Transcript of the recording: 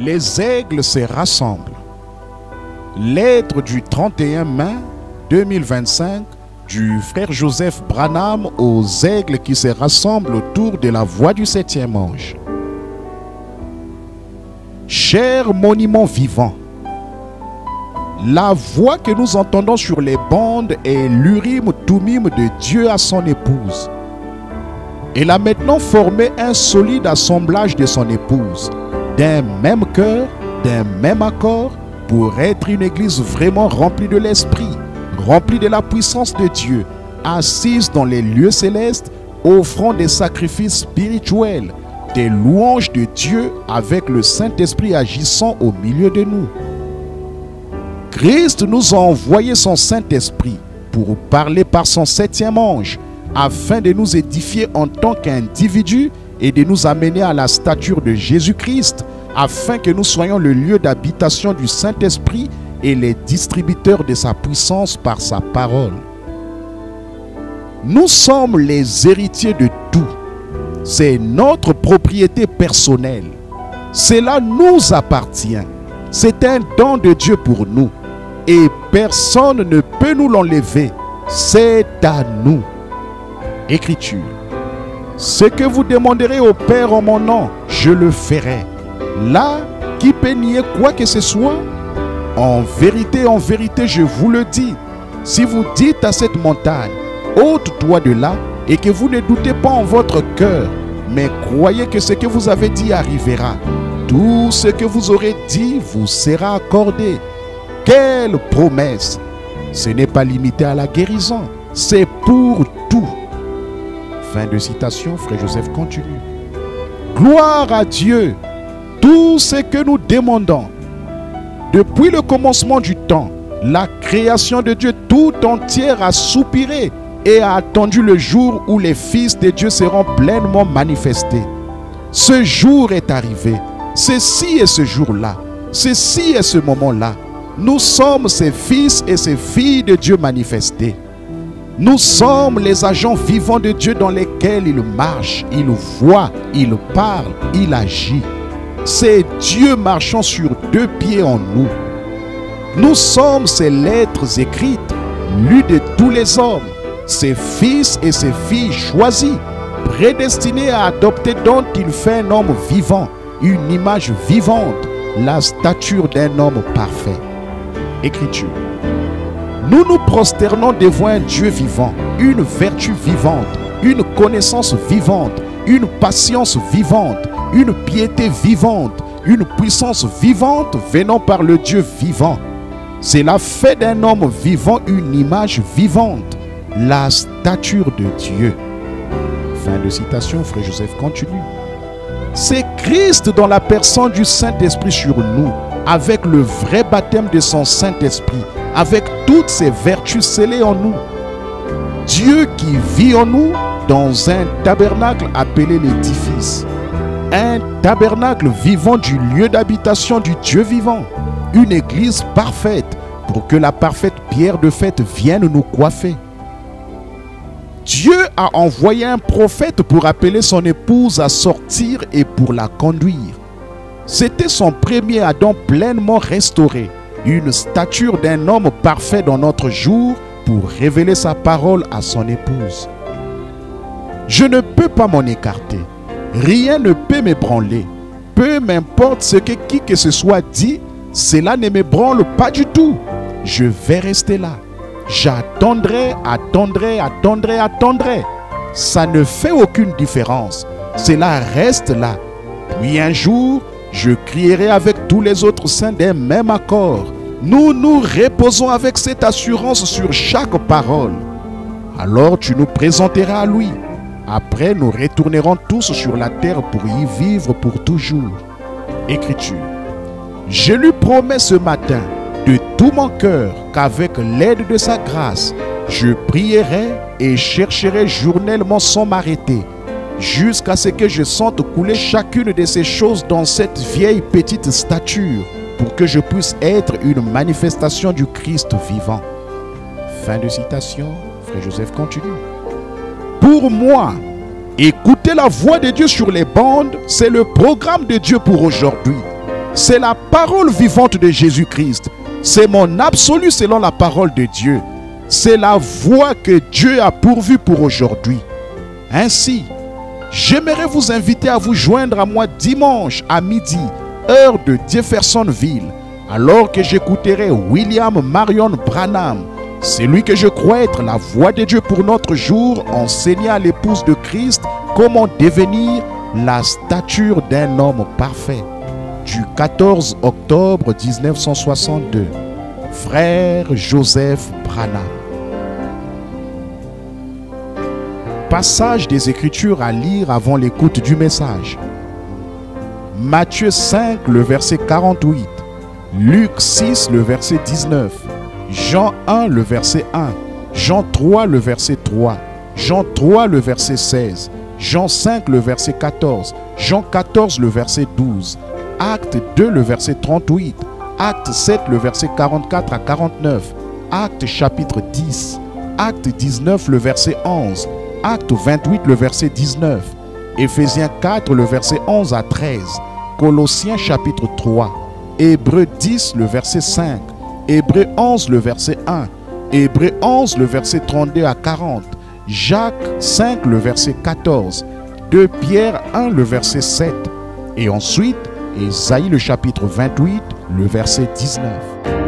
Les aigles se rassemblent. Lettre du 31 mai 2025 du frère Joseph Branham aux aigles qui se rassemblent autour de la voix du 7e ange. Cher monument vivant, la voix que nous entendons sur les bandes est l'Urim Thummim de Dieu à son épouse. Elle a maintenant formé un solide assemblage de son épouse, d'un même cœur, d'un même accord, pour être une église vraiment remplie de l'esprit, remplie de la puissance de Dieu, assise dans les lieux célestes, offrant des sacrifices spirituels, des louanges de Dieu avec le Saint-Esprit agissant au milieu de nous. Christ nous a envoyé son Saint-Esprit pour parler par son 7e ange, afin de nous édifier en tant qu'individus et de nous amener à la stature de Jésus-Christ, afin que nous soyons le lieu d'habitation du Saint-Esprit et les distributeurs de sa puissance par sa parole. Nous sommes les héritiers de tout. C'est notre propriété personnelle. Cela nous appartient. C'est un don de Dieu pour nous. Et personne ne peut nous l'enlever. C'est à nous. Écriture. Ce que vous demanderez au Père en mon nom, je le ferai. Là, qui peut nier quoi que ce soit? En vérité, je vous le dis, si vous dites à cette montagne, ôte-toi de là, et que vous ne doutez pas en votre cœur, mais croyez que ce que vous avez dit arrivera, tout ce que vous aurez dit vous sera accordé. Quelle promesse! Ce n'est pas limité à la guérison, c'est pour tout. Fin de citation, frère Joseph continue. Gloire à Dieu! Tout ce que nous demandons, depuis le commencement du temps, la création de Dieu tout entière a soupiré et a attendu le jour où les fils de Dieu seront pleinement manifestés. Ce jour est arrivé. Ceci est ce jour-là. Ceci est ce moment-là. Nous sommes ces fils et ces filles de Dieu manifestés. Nous sommes les agents vivants de Dieu dans lesquels il marche, il voit, il parle, il agit. C'est Dieu marchant sur deux pieds en nous. Nous sommes ces lettres écrites, lues de tous les hommes, ces fils et ces filles choisis, prédestinés à adopter dont il fait un homme vivant, une image vivante, la stature d'un homme parfait. Écriture. Nous nous prosternons devant un Dieu vivant, une vertu vivante, une connaissance vivante, une patience vivante, une piété vivante, une puissance vivante venant par le Dieu vivant. Cela fait d'un homme vivant une image vivante, la stature de Dieu. Fin de citation, frère Joseph continue. C'est Christ dans la personne du Saint-Esprit sur nous, avec le vrai baptême de son Saint-Esprit, avec toutes ses vertus scellées en nous. Dieu qui vit en nous dans un tabernacle appelé l'édifice. Un tabernacle vivant du lieu d'habitation du Dieu vivant. Une église parfaite pour que la parfaite pierre de fête vienne nous coiffer. Dieu a envoyé un prophète pour appeler son épouse à sortir et pour la conduire. C'était son premier Adam pleinement restauré, une stature d'un homme parfait dans notre jour pour révéler sa parole à son épouse. Je ne peux pas m'en écarter. Rien ne peut m'ébranler. Peu m'importe ce que qui que ce soit dit, cela ne m'ébranle pas du tout. Je vais rester là. J'attendrai, attendrai. Ça ne fait aucune différence. Cela reste là. Puis un jour, je crierai avec tous les autres saints d'un même accord. Nous nous reposons avec cette assurance sur chaque parole. Alors tu nous présenteras à lui. Après, nous retournerons tous sur la terre pour y vivre pour toujours. Écriture. Je lui promets ce matin, de tout mon cœur, qu'avec l'aide de sa grâce, je prierai et chercherai journellement sans m'arrêter, jusqu'à ce que je sente couler chacune de ces choses dans cette vieille petite stature, pour que je puisse être une manifestation du Christ vivant. Fin de citation, frère Joseph continue. Pour moi, écouter la voix de Dieu sur les bandes, c'est le programme de Dieu pour aujourd'hui. C'est la parole vivante de Jésus-Christ. C'est mon absolu selon la parole de Dieu. C'est la voie que Dieu a pourvue pour aujourd'hui. Ainsi, j'aimerais vous inviter à vous joindre à moi dimanche à midi, heure de Jeffersonville, alors que j'écouterai William Marion Branham, celui que je crois être la voix de Dieu pour notre jour, enseignant à l'épouse de Christ comment devenir la stature d'un homme parfait. Du 14 octobre 1962, frère Joseph Branham. Passage des Écritures à lire avant l'écoute du message. Matthieu 5, le verset 48. Luc 6, le verset 19. Jean 1, le verset 1. Jean 3, le verset 3. Jean 3, le verset 16. Jean 5, le verset 14. Jean 14, le verset 12. Acte 2, le verset 38. Acte 7, le verset 44 à 49. Acte chapitre 10. Acte 19, le verset 11. Acte 28, le verset 19. Éphésiens 4, le verset 11 à 13. Colossiens chapitre 3. Hébreux 10, le verset 5. Hébreux 11, le verset 1. Hébreux 11, le verset 32 à 40. Jacques 5, le verset 14. 2 Pierre 1, le verset 7. Et ensuite, Ésaïe le chapitre 28, le verset 19.